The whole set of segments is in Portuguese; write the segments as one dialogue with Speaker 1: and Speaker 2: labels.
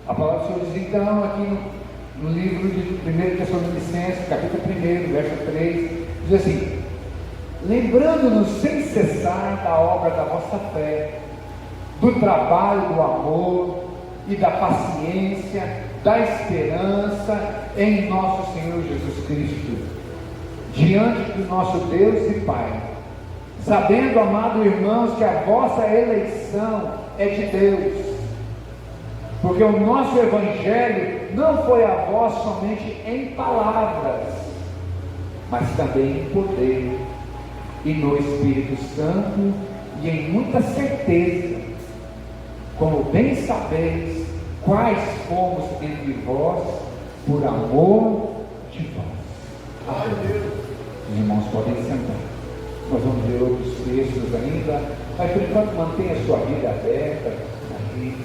Speaker 1: A palavra do Senhor diz então aqui no livro de 1 Tessalonicenses, capítulo 1, verso 3, diz assim: lembrando-nos sem cessar da obra da vossa fé, do trabalho, do amor e da paciência, da esperança em nosso Senhor Jesus Cristo, diante do nosso Deus e Pai, sabendo, amados irmãos, que a vossa eleição é de Deus, porque o nosso Evangelho não foi a vós somente em palavras, mas também em poder, e no Espírito Santo, e em muita certeza, como bem sabeis, quais fomos entre vós, por amor de vós. Amém. Os irmãos podem sentar. Nós vamos ver outros textos ainda, mas por enquanto mantenha a sua vida aberta aqui.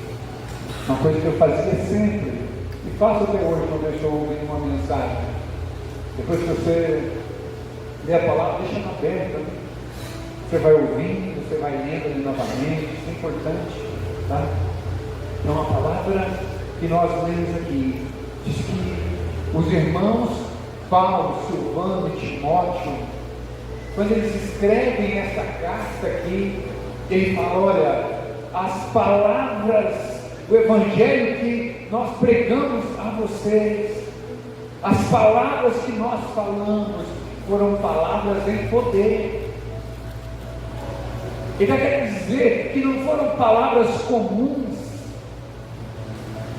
Speaker 1: Uma coisa que eu fazia sempre, e faço até hoje quando eu estou ouvindo uma mensagem. Depois que você lê a palavra, deixa ela aberta. Você vai ouvindo, você vai lendo ali novamente, isso é importante, tá? Então a palavra que nós lemos aqui diz que os irmãos Paulo, Silvano e Timóteo, quando eles escrevem essa carta aqui, ele fala: olha, as palavras do Evangelho que nós pregamos a vocês, as palavras que nós falamos, foram palavras em poder. Ele quer dizer que não foram palavras comuns,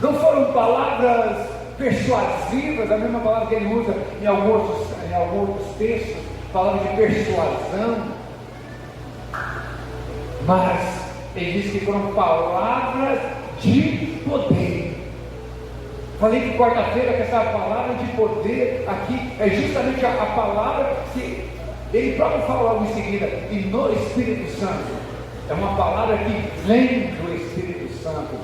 Speaker 1: não foram palavras persuasivas, a mesma palavra que ele usa em alguns textos, palavra de persuasão, mas ele diz que foram palavras de poder. Falei que quarta-feira que essa palavra de poder aqui é justamente a palavra que ele próprio fala logo em seguida, e no Espírito Santo. É uma palavra que vem do Espírito Santo.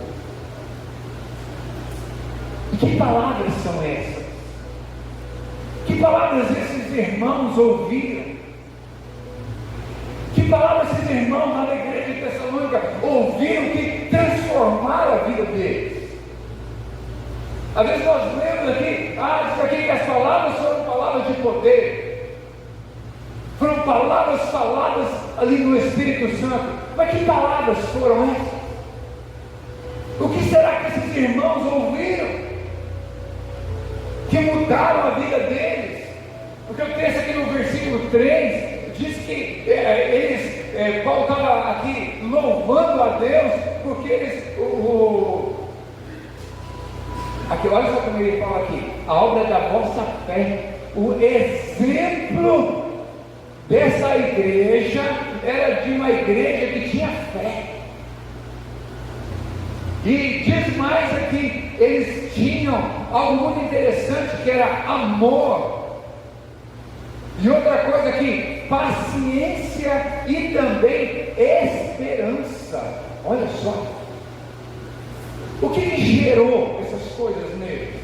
Speaker 1: E que palavras são essas? Que palavras esses irmãos ouviram? Que palavras esses irmãos lá na igreja de Tessalônica ouviram que transformaram a vida deles? Às vezes nós lemos aqui, diz aqui que as palavras foram palavras de poder. Foram palavras faladas ali no Espírito Santo. Mas que palavras foram essas? O que será que esses irmãos ouviram que mudaram a vida deles? Porque o texto aqui no versículo 3 diz que Paulo estava aqui louvando a Deus, porque eles, aqui, olha só como ele fala aqui: a obra da vossa fé, o exemplo dessa igreja era de uma igreja que tinha fé. E diz mais aqui, eles tinham algo muito interessante, que era amor. E outra coisa aqui, paciência e também esperança. Olha só, o que gerou essas coisas neles?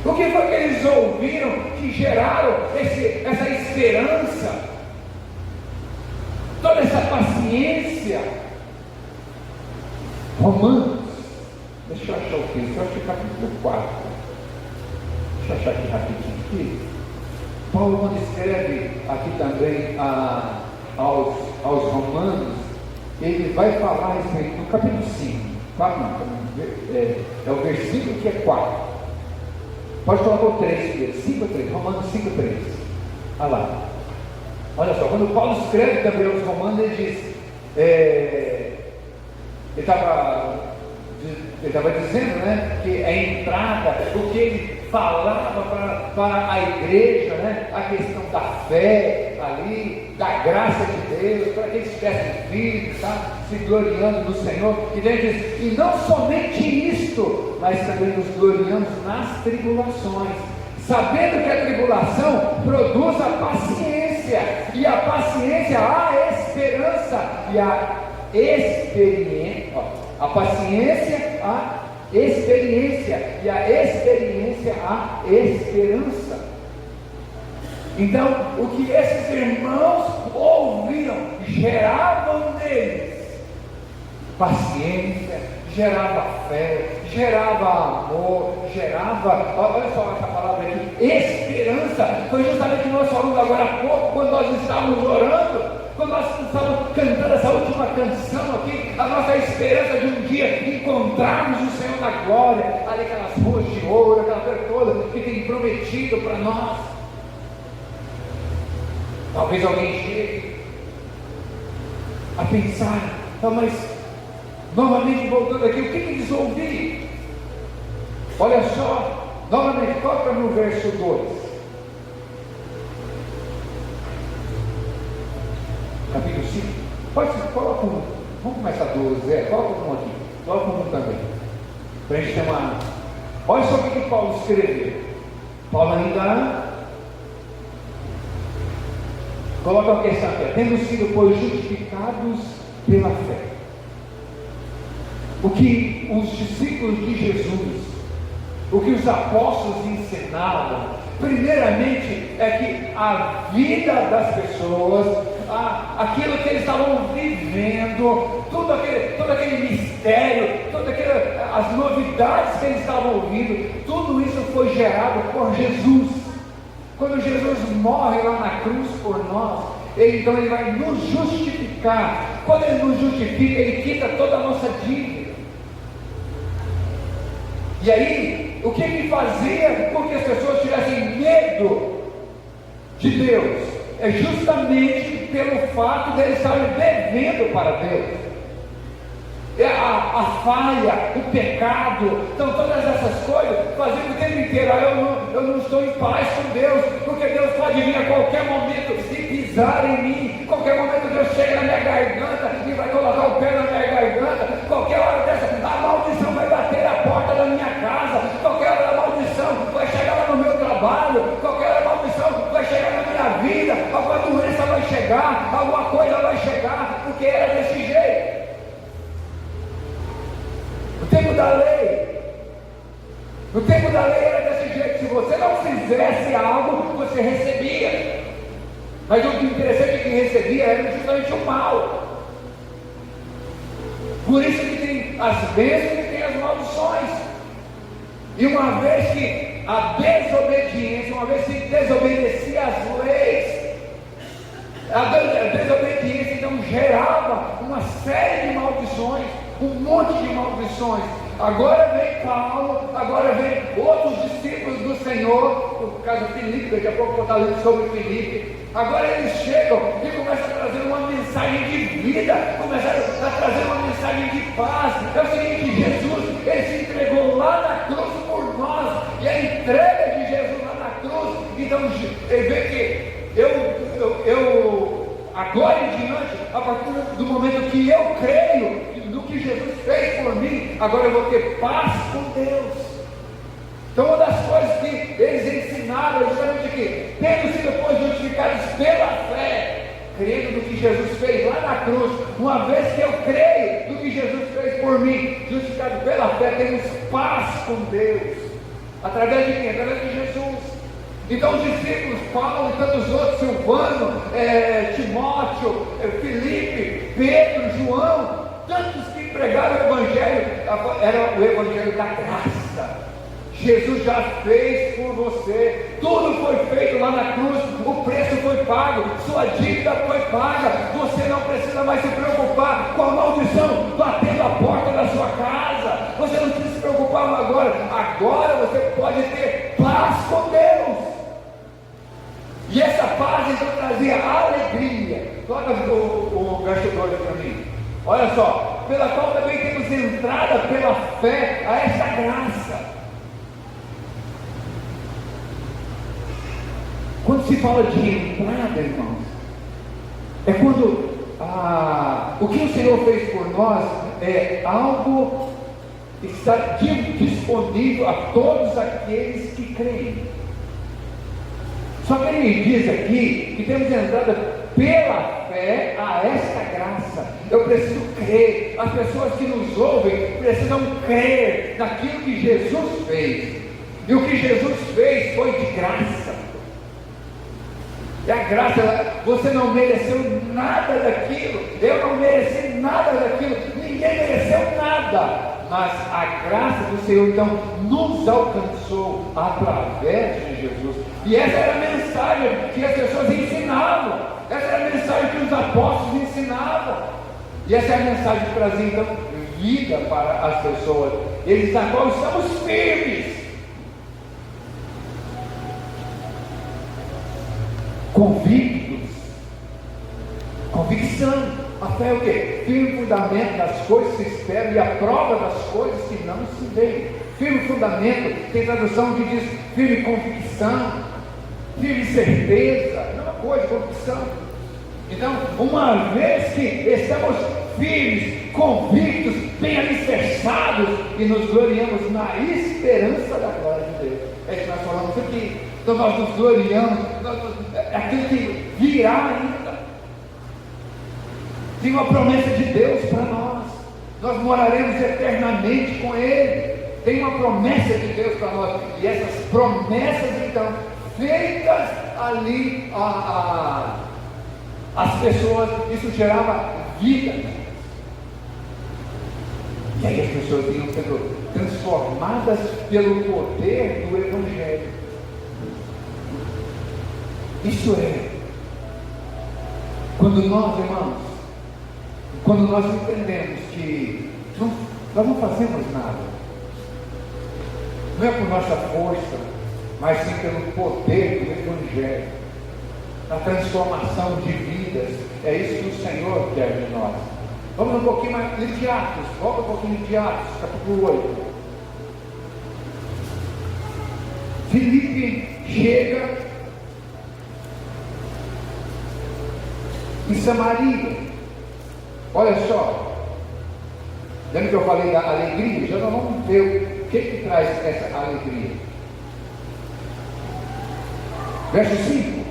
Speaker 1: O que foi que eles ouviram que geraram essa esperança, toda essa paciência? Romanos, deixa eu achar o texto, eu acho que capítulo 4, deixa eu achar aqui rapidinho aqui. Paulo, quando escreve aqui também aos Romanos, ele vai falar a respeito no capítulo 5, 4 não, é o versículo que é 4. Pode colocar o 3, 5 a 3, Romanos 5 a 3. Olha lá. Olha só, quando Paulo escreve também aos Romanos, ele diz, ele estava dizendo, né, que a entrada, o que ele falava para a igreja, né, a questão da fé ali, da graça de Deus, para que eles tivessem filhos, tá, se gloriando no Senhor. E ele diz, e não somente isto, mas também nos gloriamos nas tribulações, sabendo que a tribulação produz a paciência, e a paciência a esperança, e a experiência, a paciência a experiência, e a experiência a esperança. Então, o que esses irmãos ouviram geravam neles paciência, gerava fé, gerava amor, gerava, olha só essa palavra aqui, esperança. Foi justamente o que nós falamos agora há pouco, quando nós estávamos orando, quando nós estávamos cantando essa última canção aqui, a nossa esperança de um dia encontrarmos o Senhor na glória, ali aquelas ruas de ouro, aquela coisa toda que tem prometido para nós. Talvez alguém chegue a pensar, não, mas novamente voltando aqui, o que eles ouviram? Olha só, novamente, toca no verso 2. Capítulo 5. Pode ser, coloca um. Vamos começar do Zé, coloca um aqui. Coloca um também. Para a gente ter uma. Olha só o que Paulo escreveu. Paulo ainda coloca a questão aqui. Tendo sido, pois, justificados pela fé. O que os discípulos de Jesus, o que os apóstolos ensinavam, primeiramente é que a vida das pessoas, aquilo que eles estavam vivendo, todo aquele mistério, as novidades que eles estavam ouvindo, tudo isso foi gerado por Jesus. Quando Jesus morre lá na cruz por nós, então ele vai nos justificar. Quando ele nos justifica, ele quita toda a nossa dívida. E aí, o que ele fazia com que as pessoas tivessem medo de Deus? É justamente pelo fato de eles estarem devendo para Deus. A falha, o pecado, então todas essas coisas fazendo o tempo inteiro. Eu não estou em paz com Deus, porque Deus pode vir a qualquer momento e pisar em mim. Qualquer momento Deus chega na minha garganta e vai colocar o pé na minha garganta. Qualquer hora dessa, a maldição vai bater na porta da minha casa. Qualquer hora a maldição vai chegar lá no meu trabalho. Qualquer hora a maldição vai chegar na minha vida. Alguma doença vai chegar, alguma coisa vai chegar, porque era desse jeito. No tempo da lei era desse jeito. Se você não fizesse algo, você recebia. Mas o interessante é que recebia era justamente o mal. Por isso que tem as bênçãos e tem as maldições. E uma vez que a desobediência, uma vez que desobedecia as leis, a desobediência então gerava uma série de maldições, um monte de maldições. Agora vem Paulo, agora vem outros discípulos do Senhor, no caso Filipe, daqui a pouco eu vou estar lendo sobre Filipe. Agora eles chegam e começam a trazer uma mensagem de vida, começam a trazer uma mensagem de paz. É o seguinte, Jesus, ele se entregou lá na cruz por nós, e a entrega de Jesus lá na cruz, então ele vê que eu agora em diante, a partir do momento que eu creio no que Jesus fez por mim, agora eu vou ter paz com Deus. Então uma das coisas que eles ensinaram é justamente que, tendo sido depois justificados pela fé, crendo no que Jesus fez lá na cruz, uma vez que eu creio no que Jesus fez por mim, justificado pela fé, temos paz com Deus. Através de quem? Através de Jesus. Então os discípulos, Paulo e tantos outros, Silvano, Timóteo, Filipe, Pedro, João, tantos que pregaram o Evangelho, era o Evangelho da graça. Jesus já fez por você, tudo foi feito lá na cruz, o preço foi pago, sua dívida foi paga, você não precisa mais se preocupar com a maldição batendo a porta da sua casa, você não precisa se preocupar agora você pode ter paz com Deus. E essa paz então trazia alegria. Coloca o verso 2 para mim. Olha só, pela qual também temos entrada pela fé a esta graça. Quando se fala de entrada, irmãos, é quando o que o Senhor fez por nós é algo que está disponível a todos aqueles que creem. Só que ele diz aqui que temos entrada pela fé a esta graça. Eu preciso crer. As pessoas que nos ouvem precisam crer naquilo que Jesus fez. E o que Jesus fez foi de graça. E a graça, você não mereceu nada daquilo. Eu não mereci nada daquilo. Ninguém mereceu nada. mas a graça do Senhor então nos alcançou através de Jesus. E essa era a mensagem que as pessoas ensinavam, essa era a mensagem que os apóstolos ensinavam, e essa é a mensagem que trazia então vida para as pessoas. Eles agora estamos firmes, convictos, convicção. A fé é o quê? Firme fundamento das coisas que se esperam e a prova das coisas que não se veem. Firme fundamento, tem tradução que diz firme convicção, firme certeza, é uma coisa, convicção. Então, uma vez que estamos firmes, convictos, bem alicerçados e nos gloriamos na esperança da glória de Deus. É isso que nós falamos aqui. Então nós nos gloriamos, aquilo que virá ainda. Tem uma promessa de Deus para nós moraremos eternamente com Ele. Tem uma promessa de Deus para nós, e essas promessas então, feitas ali as pessoas, isso gerava vida. E aí as pessoas iam sendo transformadas pelo poder do Evangelho. Isso é, quando nós, irmãos, quando nós entendemos que nós não fazemos nada, não é por nossa força, mas sim pelo poder do Evangelho, a transformação de vidas, é isso que o Senhor quer de nós. Vamos um pouquinho mais de Atos, volta um pouquinho de Atos, capítulo 8. Filipe chega em Samaria. Olha só, lembra que eu falei da alegria? Já nós vamos ver o que traz essa alegria. Verso 5,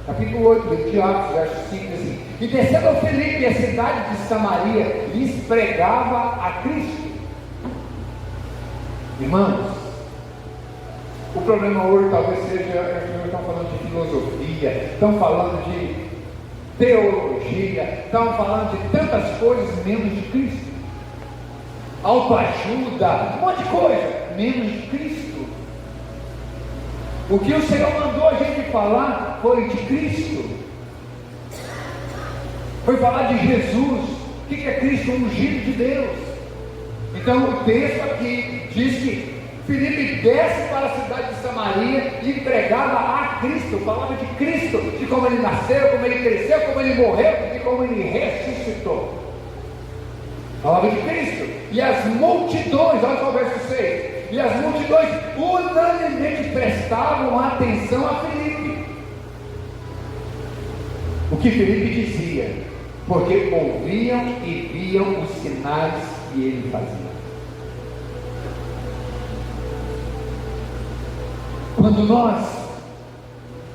Speaker 1: capítulo 8 de Atos, verso 5, assim: e descendo Filipe a cidade de Samaria, lhes pregava a Cristo. Irmãos, o problema hoje talvez seja, as pessoas estão falando de filosofia, estão falando de teologia, estão falando de tantas coisas menos de Cristo, autoajuda, um monte de coisa, menos de Cristo. O que o Senhor mandou a gente falar foi de Cristo, foi falar de Jesus. O que é Cristo? Um ungido de Deus. Então o texto aqui diz que Filipe desce para a cidade de Samaria e pregava a Cristo, falava de Cristo, de como ele nasceu, como ele cresceu, como ele morreu e como ele ressuscitou. Falava de Cristo. E as multidões, olha só o verso 6, e as multidões unanimemente prestavam atenção a Filipe. O que Filipe dizia, porque ouviam e viam os sinais que ele fazia. Quando nós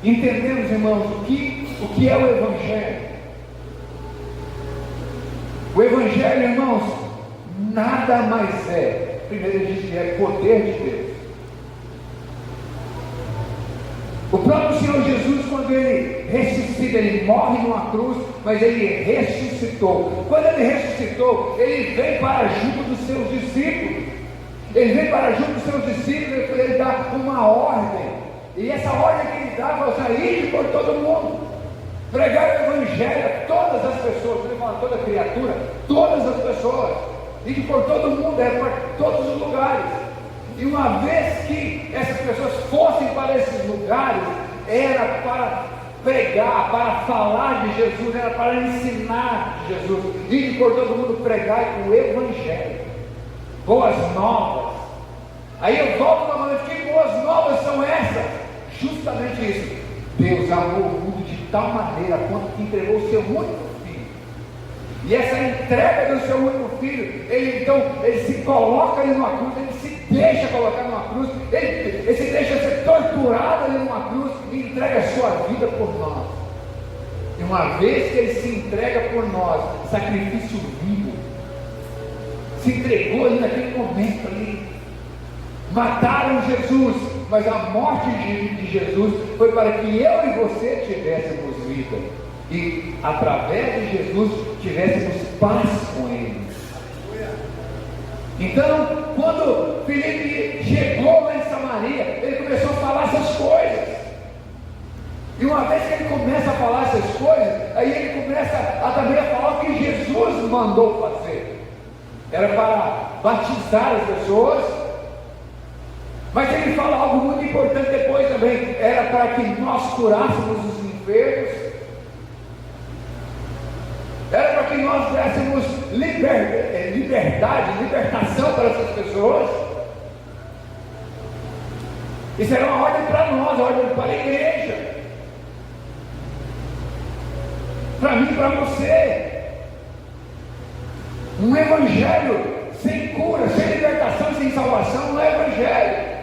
Speaker 1: entendemos, irmãos, o que é o Evangelho, irmãos, nada mais é, primeiro ele diz que é poder de Deus. O próprio Senhor Jesus, quando ele ressuscita, ele morre numa cruz, mas ele ressuscitou. Quando ele ressuscitou, ele veio para junto dos seus discípulos. Ele veio para junto dos seus discípulos e ele dá uma ordem. E essa ordem que ele dá foi sair por todo mundo, pregar o Evangelho a todas as pessoas. Ele fala toda criatura, todas as pessoas, e por todo mundo, é para todos os lugares. E uma vez que essas pessoas fossem para esses lugares, era para pregar, para falar de Jesus, era para ensinar de Jesus, e por todo mundo pregar o Evangelho, boas novas. Aí eu volto novamente: que boas novas são essas? Justamente isso: Deus amou o mundo de tal maneira quanto que entregou o seu único filho. E essa entrega do seu único filho, ele se coloca ali numa cruz, ele se deixa colocar numa cruz, ele se deixa ser torturado ali numa cruz e entrega a sua vida por nós. E uma vez que ele se entrega por nós, sacrifício vivo, se entregou ali naquele momento ali. Mataram Jesus, mas a morte de Jesus foi para que eu e você tivéssemos vida, e através de Jesus tivéssemos paz com Ele. Então, quando Filipe chegou lá em Samaria, ele começou a falar essas coisas. E uma vez que ele começa a falar essas coisas, aí ele começa a também a falar o que Jesus mandou fazer. Era para batizar as pessoas, mas ele fala algo muito importante depois também, era para que nós curássemos os enfermos, era para que nós dessemos liberdade, libertação para essas pessoas. Isso era uma ordem para nós, ordem para a igreja, para mim e para você. Um evangelho sem cura, sem libertação, sem salvação não é evangelho.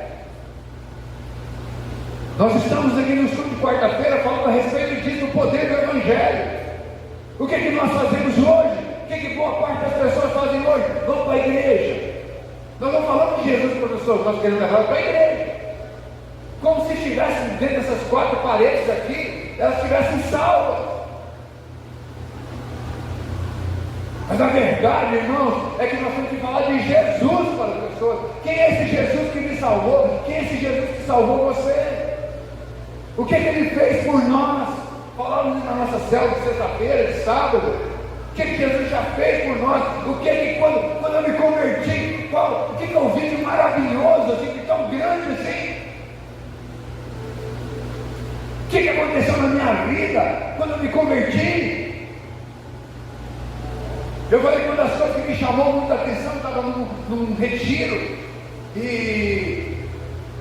Speaker 1: Nós estamos aqui no estudo de quarta-feira falando a respeito disso, do poder do evangelho. O que nós fazemos hoje? O que boa parte das pessoas fazem hoje? Vão para a igreja. Nós não falamos de Jesus para as pessoas, nós queremos levar para a igreja, como se estivessem dentro dessas quatro paredes aqui, elas estivessem salvas. Mas a verdade, irmãos, é que nós temos que falar de Jesus para as pessoas. Quem é esse Jesus que me salvou? Quem é esse Jesus que salvou você? O que ele fez por nós? Falamos na nossa célula de sexta-feira, de sábado. O que Jesus já fez por nós? O que quando eu me converti, o que eu vi de maravilhoso, assim, de tão grande assim? O que aconteceu na minha vida quando eu me converti? Eu falei que uma das coisas que me chamou muita atenção, estava num retiro, e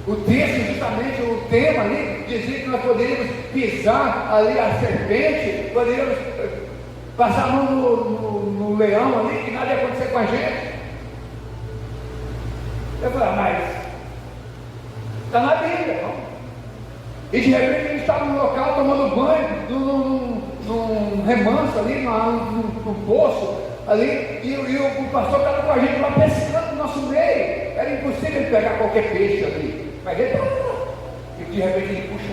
Speaker 1: o texto, justamente o tema ali, dizia que nós poderíamos pisar ali a serpente, poderíamos passar a mão no leão ali, que nada ia acontecer com a gente. Eu falei, mas está na Bíblia, não? E de repente a gente estava num local tomando banho, num remanso ali, num poço ali, e o pastor estava com a gente lá pescando no nosso meio. Era impossível ele pegar qualquer peixe ali, mas ele e de repente ele puxa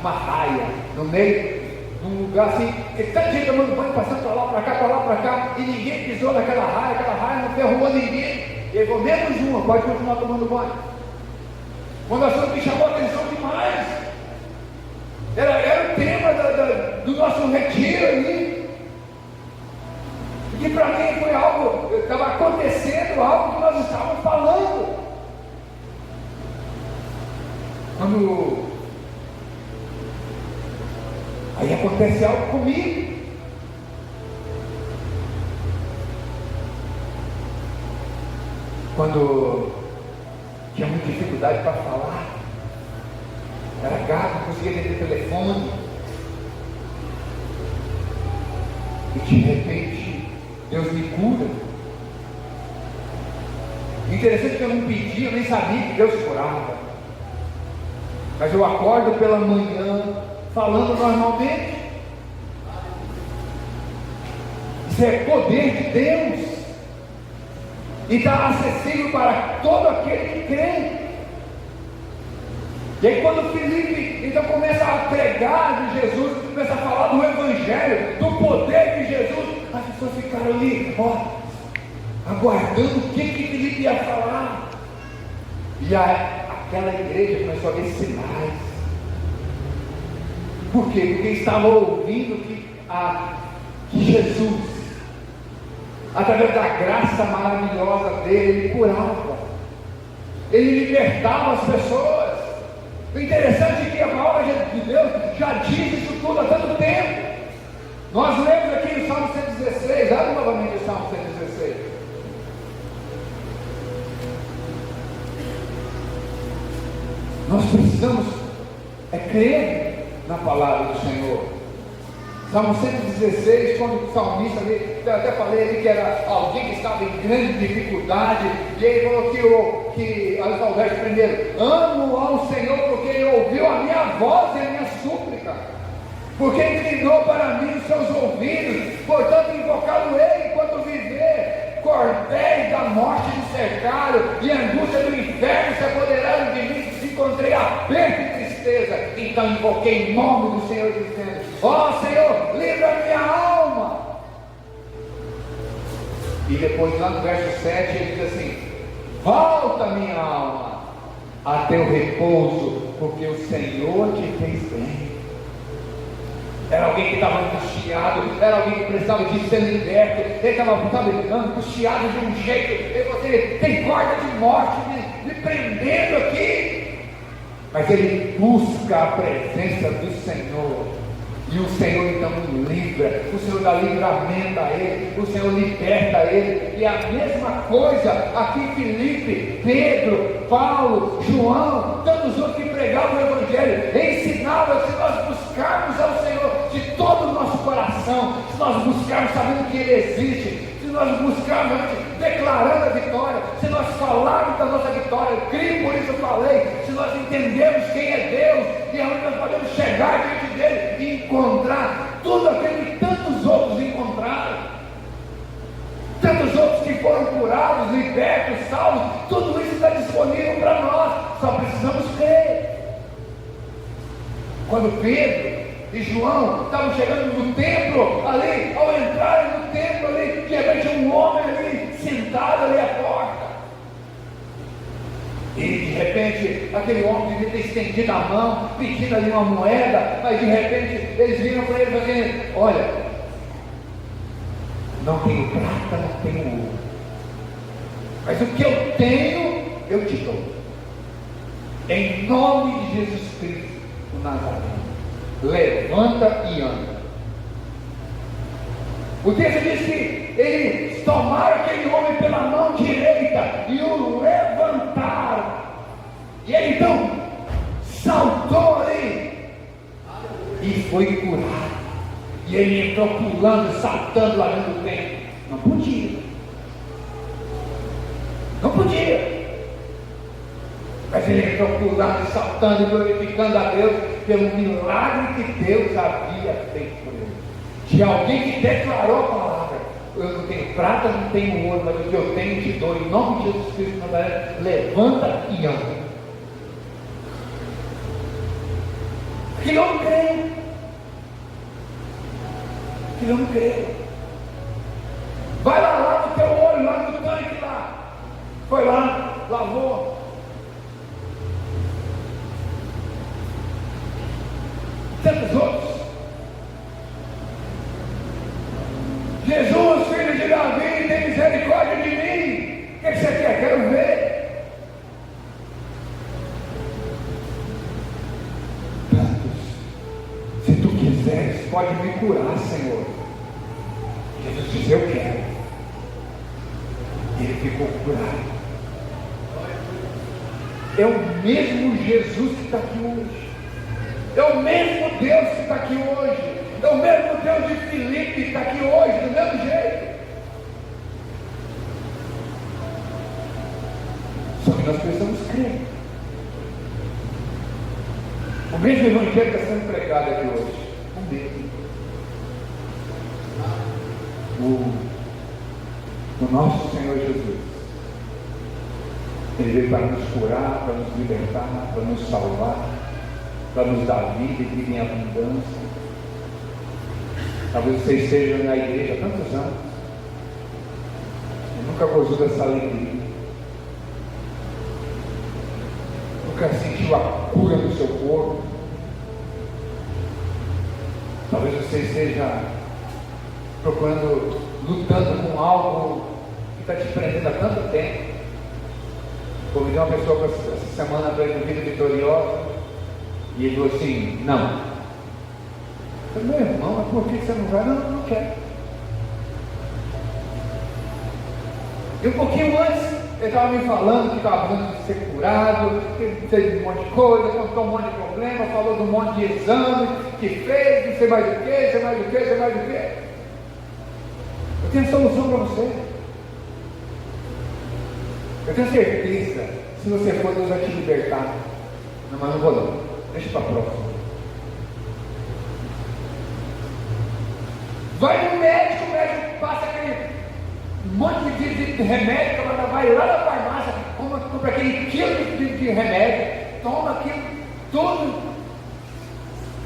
Speaker 1: uma raia no meio, num lugar assim, ele está gente tomando banho, passando para lá, para cá, e ninguém pisou naquela raia não ferrou ninguém. E ele falou, menos uma, pode continuar tomando banho. Quando a assunto me chamou a atenção demais, era o tema do nosso retiro ali. Que para mim foi algo, estava acontecendo algo que nós estávamos falando. Aí acontece algo comigo. Quando tinha muita dificuldade para falar, era gato, não conseguia ter telefone, e de repente Deus me cura. Interessante que eu não pedi, eu nem sabia que Deus curava, mas eu acordo pela manhã falando normalmente. Isso é poder de Deus, e está acessível para todo aquele que crê. E aí quando Filipe então começa a pregar de Jesus, começa a falar do Evangelho, do poder de Jesus, as pessoas ficaram ali, aguardando o que Filipe ia falar. E aquela igreja começou a ver sinais. Por quê? Porque estava ouvindo que Jesus, através da graça maravilhosa dele, ele curava, ele libertava as pessoas. O interessante é que a palavra de Deus já diz isso tudo há tanto tempo. Nós lemos aqui no Salmo 116, abre novamente o Salmo 116. Nós precisamos crer na palavra do Senhor. Salmo 116, quando o salmista ali, eu até falei ali que era alguém que estava em grande dificuldade, e ele falou que olha só o verso primeiro: amo ao Senhor porque ele ouviu a minha voz e a minha súplica, porque inclinou para mim os seus ouvidos, portanto invocá-lo-ei enquanto viver. Cordéis da morte me cercaram, e a angústia do inferno se apoderaram de mim, encontrei aperto e tristeza, então invoquei em nome do Senhor, dizendo: ó Senhor, livra minha alma. E depois lá no verso 7 ele diz assim: Volta, minha alma, a teu repouso, porque o Senhor te fez bem. Era alguém que estava angustiado, era alguém que precisava de ser liberto, ele estava angustiado de um jeito, e você tem corda de morte me prendendo aqui, mas ele busca a presença do Senhor, e o Senhor então o livra, o Senhor dá livramento a ele, o Senhor liberta ele. E a mesma coisa aqui Filipe, Pedro, Paulo, João, tantos outros que pregavam o Evangelho, ensinavam. Se nós buscarmos ao Senhor de todo o nosso coração, se nós buscarmos sabendo que Ele existe, se nós buscarmos declarando a vitória, se nós falarmos da nossa vitória, eu creio, por isso eu falei, se nós entendemos quem é Deus e aonde nós podemos chegar diante dele e encontrar tudo aquilo que tantos outros encontraram, tantos outros que foram curados, libertos, salvos, tudo isso está disponível para nós, só precisamos crer. Quando Pedro e João estavam chegando no templo, ali, ao entrarem no templo ali, de repente um homem ali, sentado ali à porta, e de repente aquele homem devia ter estendido a mão, pedindo ali uma moeda, mas de repente eles viram para ele e falaram: olha, não tenho prata, não tenho ouro, mas o que eu tenho, eu te dou, em nome de Jesus Cristo, o Nazareno, levanta e anda. O texto diz que eles tomaram aquele homem pela mão direita e o levantaram, e ele então saltou ali e foi curado, e ele entrou pulando, saltando lá dentro do templo. Não podia, mas ele entrou pulando, saltando e glorificando a Deus pelo milagre que Deus havia feito por ele, de alguém que declarou a palavra: eu não tenho prata, não tenho ouro, mas o que eu tenho te dou, em nome de Jesus Cristo Nazareno, levanta e anda. Que não crê, que não crê, vai lá no teu olho, lá no tanque lá, foi lá, lavou. Tantos outros. Jesus, filho de Davi, tem misericórdia de mim. O que você quer? Quero ver. Tantos. Se tu quiseres, pode me curar, Senhor. Jesus diz: eu quero. E ele ficou curado. É o mesmo Jesus que está aqui hoje. É o mesmo Deus que está aqui hoje. É o mesmo Deus de Filipe que está aqui hoje, do mesmo jeito. Só que nós precisamos crer. O mesmo Evangelho está sendo pregado aqui hoje. Um mesmo. O nosso Senhor Jesus. Ele veio para nos curar, para nos libertar, para nos salvar, para nos dar vida e vida em abundância. Talvez vocês estejam na igreja há tantos anos e nunca gozou dessa alegria, nunca sentiu a cura do seu corpo. Talvez você esteja procurando, lutando com algo que está te prendendo há tanto tempo. Convidei uma pessoa essa semana para ir no Vida Vitoriosa e ele falou assim: não. Eu falei: meu irmão, mas por que você não vai? Não quero. E um pouquinho antes, ele estava me falando que estava precisando de ser curado, que fez um monte de coisa, contou um monte de problema, falou de um monte de exame que fez, não sei mais o que, sei mais o que, sei mais o que. Eu tenho solução para você. Eu tenho certeza, se você for, Deus vai te libertar. Não, mas não vou não. Deixa para a próxima. Vai no médico, o médico passa aquele monte de remédio, vai lá na farmácia, compra aquele quilo de remédio, toma aquilo, tudo,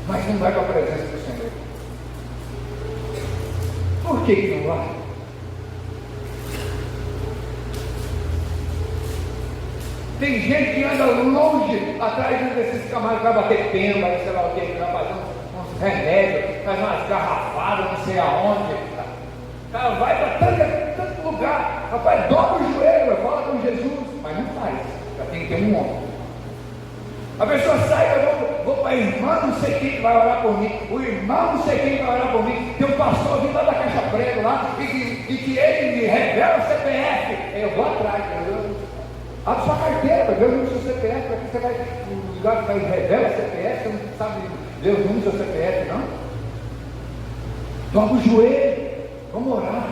Speaker 1: mas não vai para a presença do Senhor. Por que não vai? Tem gente que anda longe atrás desses camaradas, vai bater pena, vai sei lá o que, vai fazer uns remédios, faz umas garrafadas, não sei aonde. Cara, vai para tanto lugar, rapaz, dobra o joelho, fala com Jesus, mas não faz, já tem que ter um homem. A pessoa sai, eu vou para a irmã não sei quem vai orar por mim, o irmão não sei quem vai orar por mim, tem um pastor vindo lá da Caixa Prego lá, e que ele me revela o CPF, eu vou atrás, abre sua carteira, vê o número do seu CPF, para que você vai, no lugar que vai revela o CPF, você não sabe ler o número do seu CPF, não? Dobra o joelho, vamos orar,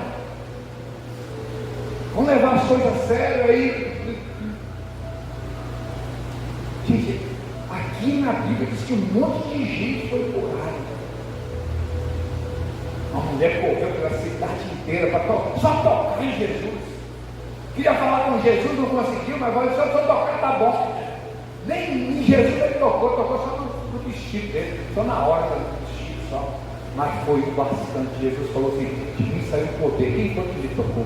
Speaker 1: vamos levar as coisas a sério aí. Gente, aqui na Bíblia diz que um monte de gente foi curada. Uma mulher correu pela cidade inteira para só tocar em Jesus. Queria falar com Jesus, não conseguiu, mas agora só tocar tá bom. Nem em Jesus ele tocou só no vestido dele, só na hora do vestido só. Mas foi bastante. Jesus falou assim: de mim saiu o poder. Quem foi que lhe tocou?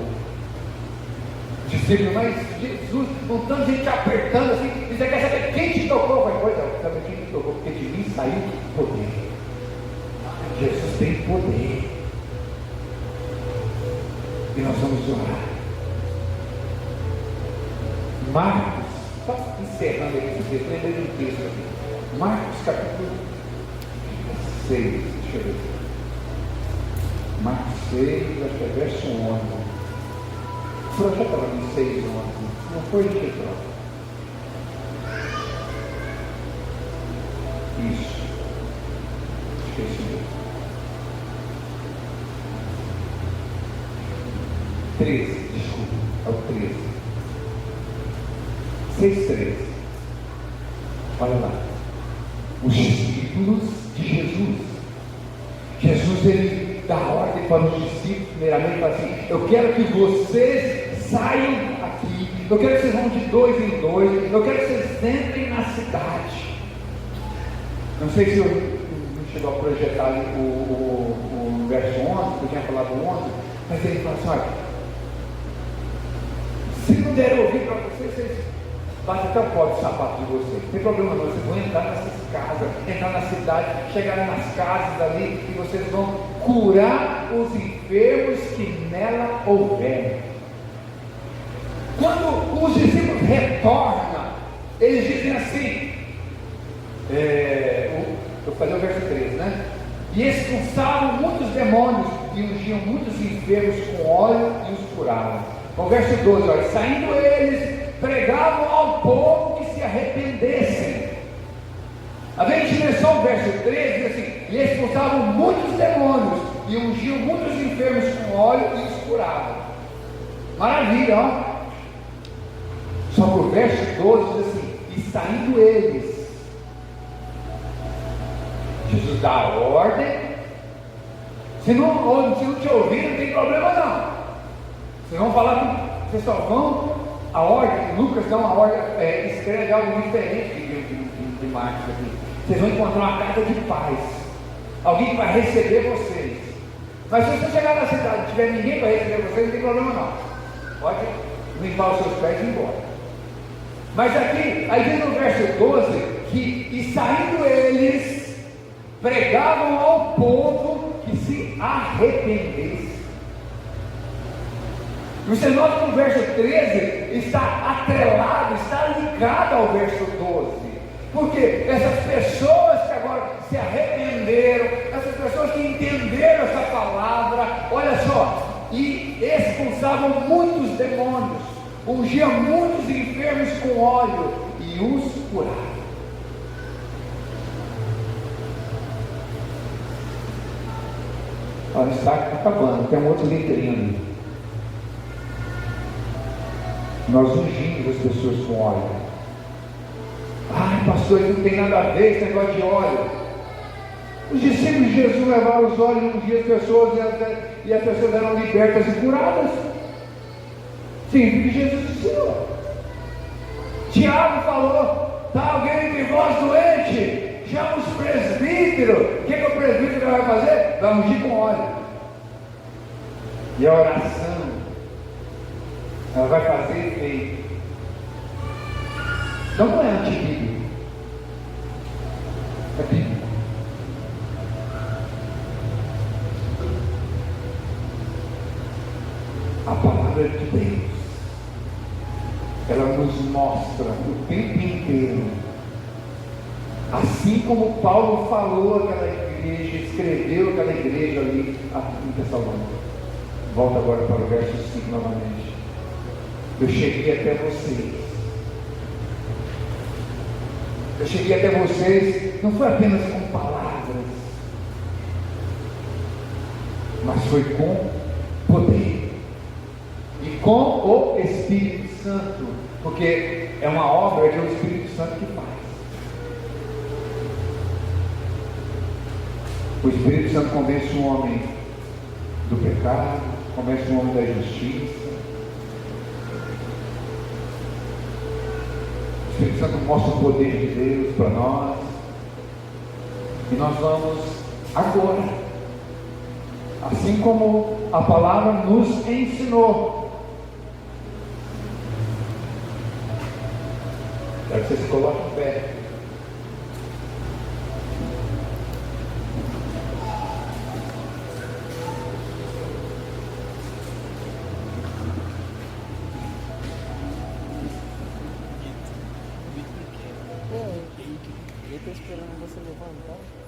Speaker 1: Discípulo, mas Jesus, um tanto de gente apertando assim, e você quer saber quem te tocou? Vai, pois não, sabe quem te tocou? Porque de mim saiu o poder. Jesus tem poder. E nós vamos orar. Marcos, só encerrando aqui, lembrei de um texto aqui. Marcos capítulo 6, deixa eu ver. Marcos 6, acho que é verso 11. O senhor já estava em 6, 11. Não foi de que troca. Isso. Esqueci mesmo. 13, desculpa. É o 13. 6:13. Olha lá. Os discípulos de Jesus. Jesus, ele dá ordem para os discípulos, primeiramente, fala assim: eu quero que vocês saiam aqui, eu quero que vocês vão de 2 em 2, eu quero que vocês entrem na cidade. Não sei se eu não chegou a projetar ali o verso 11, que eu tinha falado 11, mas ele fala assim: olha, se não der ouvir para vocês bate até o pó do sapato de vocês, não tem problema não, vocês vão entrar nessas casas, entrar na cidade, chegar nas casas ali, e vocês vão curar os enfermos que nela houver. Quando os discípulos retornam, eles dizem assim, vou fazer o verso 13, né? E expulsavam muitos demônios, e ungiam muitos enfermos com óleo e os curavam. O verso 12, olha, saindo eles, pregavam ao povo que se arrependessem. A gente começou o verso 13, diz assim: e expulsavam muitos demônios, e ungiam muitos enfermos com óleo e os curavam. Maravilha, ó. Só que o verso 12 diz assim: e saindo eles, Jesus dá a ordem. Se não te ouvir, não tem problema não. Vocês vão falar que vocês só vão, a ordem, Lucas dá uma ordem, escreve algo diferente de Marcos aqui. Vocês vão encontrar uma casa de paz, alguém que vai receber vocês. Mas se você chegar na cidade e não tiver ninguém para receber vocês, não tem problema não. Pode limpar os seus pés e ir embora. Mas aqui, aí diz no verso 12, que e saindo eles, pregavam ao povo que se arrependesse. Você nota que o verso 13 está atrelado, está ligado ao verso 12. Porque essas pessoas que agora se arrependeram, essas pessoas que entenderam essa palavra, olha só, e expulsavam muitos demônios, ungiam muitos enfermos com óleo e os curavam. Olha, está acabando, tem um outro letrinho ali. Nós ungimos as pessoas com óleo. Ai, pastor, isso não tem nada a ver esse negócio de óleo. Os discípulos de Jesus levaram os óleos e ungiam as pessoas, e as pessoas eram libertas e curadas. Sim, porque Jesus ensinou. Tiago falou: está alguém entre vós doente? Chama os presbíteros. O que o presbítero vai fazer? Vai ungir com óleo. E a oração, ela vai fazer efeito. Então não é antibíblico. É bíblico. A palavra de Deus, ela nos mostra o tempo inteiro, assim como Paulo falou àquela igreja, escreveu aquela igreja ali em Tessalônica. Volta agora para o verso 5 novamente. Eu cheguei até vocês. Eu cheguei até vocês, não foi apenas com palavras, mas foi com poder. E com o Espírito Santo, porque é uma obra que é o Espírito Santo que faz. O Espírito Santo convence o homem do pecado, convence o homem da justiça. O Espírito Santo mostra o poder de Deus para nós. E nós vamos agora, assim como a palavra nos ensinou. Quero que você se coloque em pé.
Speaker 2: Ele está esperando você levantar.